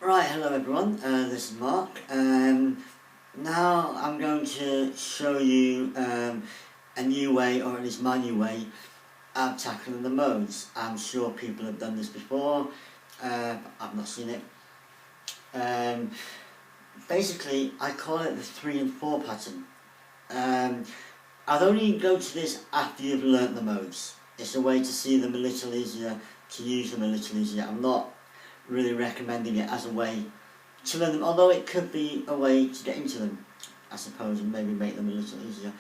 Right, hello everyone, this is Mark. Now I'm going to show you a new way, or at least my new way, of tackling the modes. I'm sure people have done this before, I've not seen it. Basically, I call it the 3 and 4 pattern. I'd only go to this after you've learnt the modes. It's a way to see them a little easier, to use them a little easier. I'm not really recommending it as a way to learn them, although it could be a way to get into them, I suppose, and maybe make them a little easier.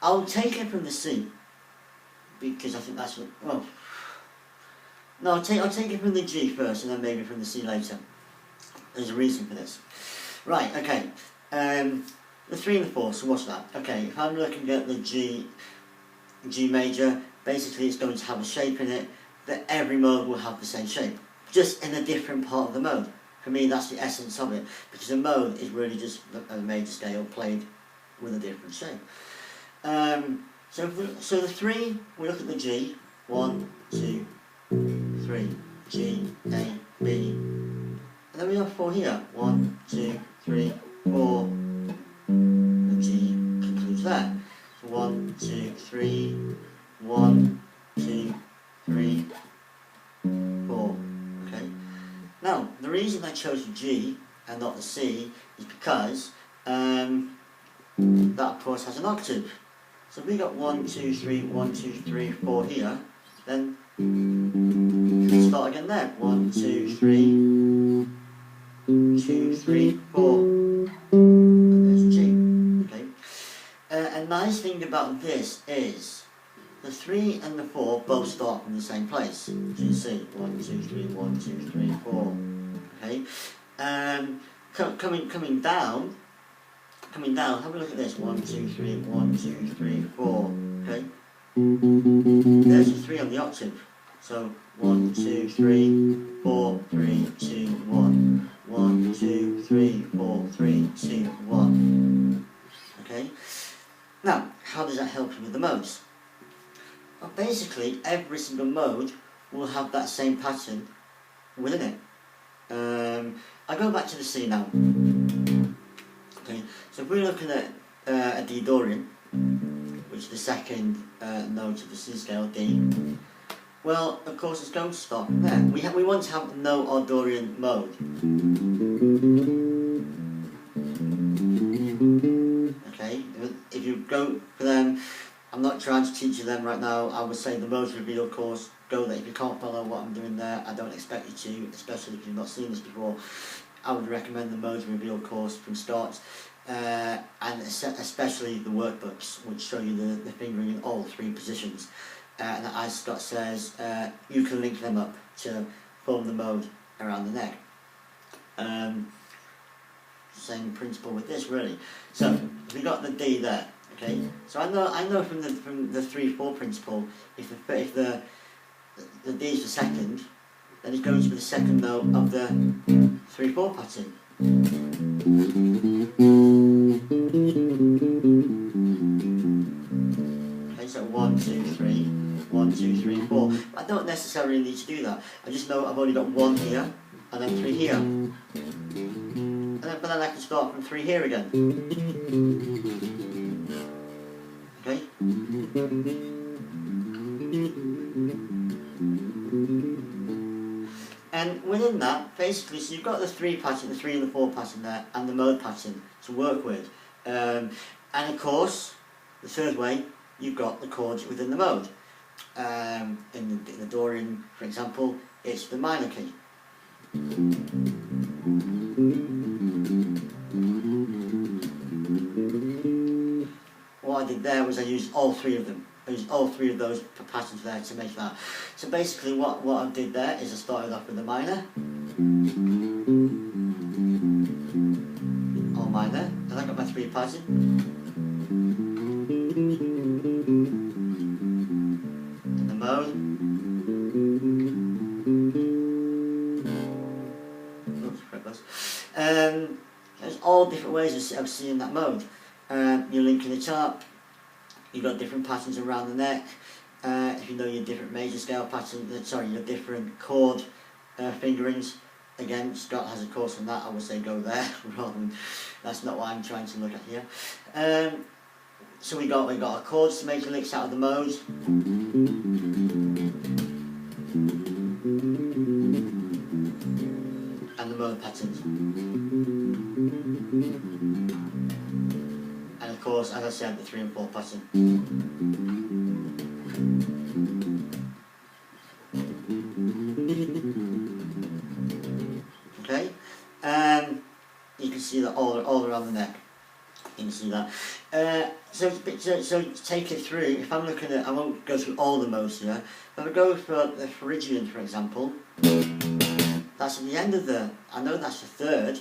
I'll take it from the C, because I think that's what, well, no, I'll take it from the G first, and then maybe from the C later. There's a reason for this. Right, okay, the 3 and the 4, so what's that? Okay, if I'm looking at the G major, basically it's going to have a shape in it that every mode will have the same shape, just in a different part of the mode. For me, that's the essence of it, because a mode is really just a major scale played with a different shape. So the 3, we look at the G, 1, 2, 3, G, A, B, and then we have 4 here, 1, 2, 3, 4, the G concludes there. So 1, 2, 3, 1, 2, 3, 4. Okay. Now, the reason I chose the G and not the C is because that of course has an octave. So if we got 1, 2, 3, 1, 2, 3, 4 here, then we start again there. 1, 2, 3, 2, 3, 4. And there's a G. Okay. A nice thing about this is the 3 and the 4 both start from the same place. So you see, 1, 2, 3, 1, 2, 3, 4. Okay. Coming down, have a look at this. 1, 2, 3, 1, 2, 3, 4. Okay. There's the 3 on the octave. So 1, 2, 3, 4, 3, 2, 1. 1, 2, 3, 4, 3, 2, 1. Okay. Now, how does that help you with the modes? Well, basically, every single mode will have that same pattern within it. I go back to the C now. Okay, so if we're looking at a D Dorian, which is the second note of the C scale, D, well, of course, it's going to start from there. We want to have no odd Dorian mode. Okay, if you go for them, I'm not trying to teach you them right now. I would say the modes reveal course, go there. If you can't follow what I'm doing there, I don't expect you to, especially if you've not seen this before. I would recommend the modes reveal course from start, and especially the workbooks, which show you the fingering in all 3 positions. And as Scott says, you can link them up to form the mode around the neck. Same principle with this, really. So we got the D there. Okay, so I know from the 3-4 principle, if the D is the second, then it's going to be the second note of the 3-4 pattern. Okay, so 1, 2, 3, 1, 2, 3, 4. I don't necessarily need to do that. I just know I've only got 1 here, and then 3 here. But then I can start from 3 here again. Okay? And within that, basically, so you've got the 3 pattern, the 3 and the 4 pattern there, and the mode pattern to work with. And of course, the third way, you've got the chords within the mode. In the Dorian, for example, it's the minor key. What I did there was I used all 3 of them. I used all 3 of those patterns there to make that. So basically what I did there is I started off with the minor, all minor, and I got my 3 pattern. And the mode. Oops, very close. There's all different ways of seeing that mode. You're linking it up, you've got different patterns around the neck. If you know your different major scale patterns, your different chord fingerings, again, Scott has a course on that. I would say go there rather than, that's not what I'm trying to look at here. So we got our chords to make licks out of the modes. And the mode patterns. And of course, as I said, the 3 and 4 pattern. Okay, you can see that all around the neck. You can see that. So to take it through, if I'm looking at, I won't go through all the modes here, but if I go for the Phrygian, for example, that's at the end of the, I know that's the third,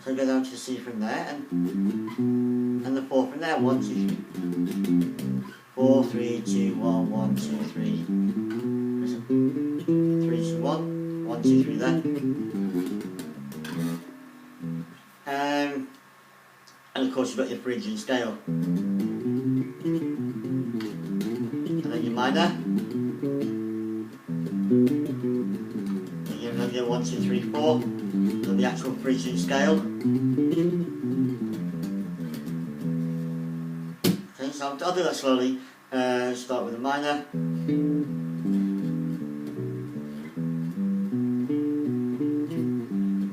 so I go down to the C from there, and the 4 from there, 1, 2, 3, 4, 3, 2, 1, 1, 2, 3, 3, 2, 1, 1, 2, 3 there. And of course you've got your Phrygian scale. And then your minor. And you have your 1, 2, 3, 4. And the actual Phrygian scale. Okay, so I'll do that slowly. Start with a minor.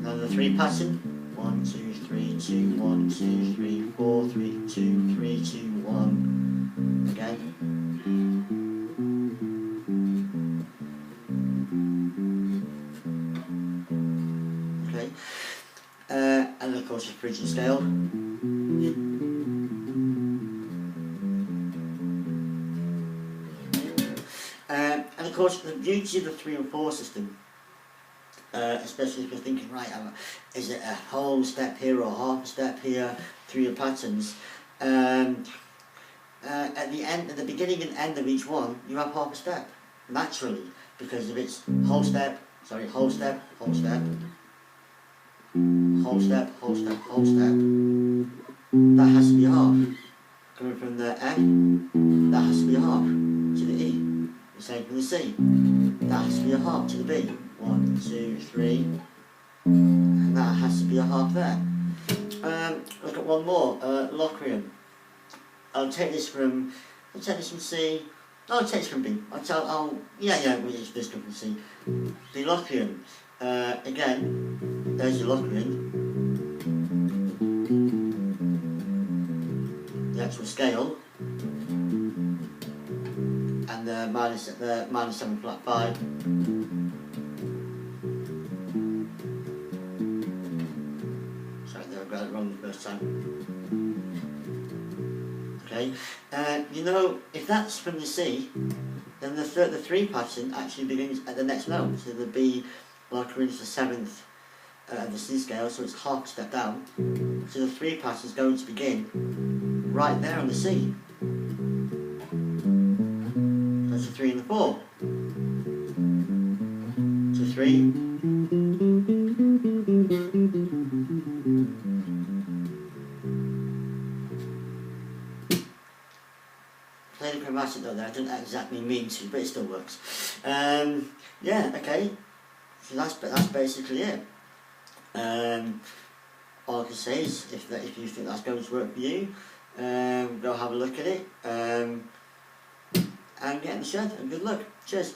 Then the 3 pattern. 1, 2, 3, 2, 1, 2, 3, 4, 3, 2, 3, 2, 1. Again. Okay. And of course your Phrygian scale. And of course the beauty of the 3 and 4 system, especially if you're thinking, right, is it a whole step here or half a step here through your patterns? At the beginning and end of each one, you have half a step naturally, because if it's whole step, whole step, whole step, whole step, whole step, whole step, that has to be a half. Coming from the F, that has to be a half to the E. The same from the C, that has to be a half to the B. 1, 2, 3, and that has to be a half there. Look at one more, Locrian. I'll take this from C. No, I'll take this from B. It's this from C. The Locrian. Again, there's your Locrian. The actual scale. And the minus 7 flat 5. Got it wrong the first time. Okay, you know, if that's from the C, then the 3 pattern actually begins at the next note. So the B, Locrian is the 7th of the C scale, so it's half a step down. So the 3 pattern is going to begin right there on the C. That's the 3 and the 4. So 3. Played a chromatic though there, I didn't exactly mean to, but it still works. Yeah, okay. So that's basically it. All I can say is, if you think that's going to work for you, go have a look at it, and get in the shed, and good luck. Cheers.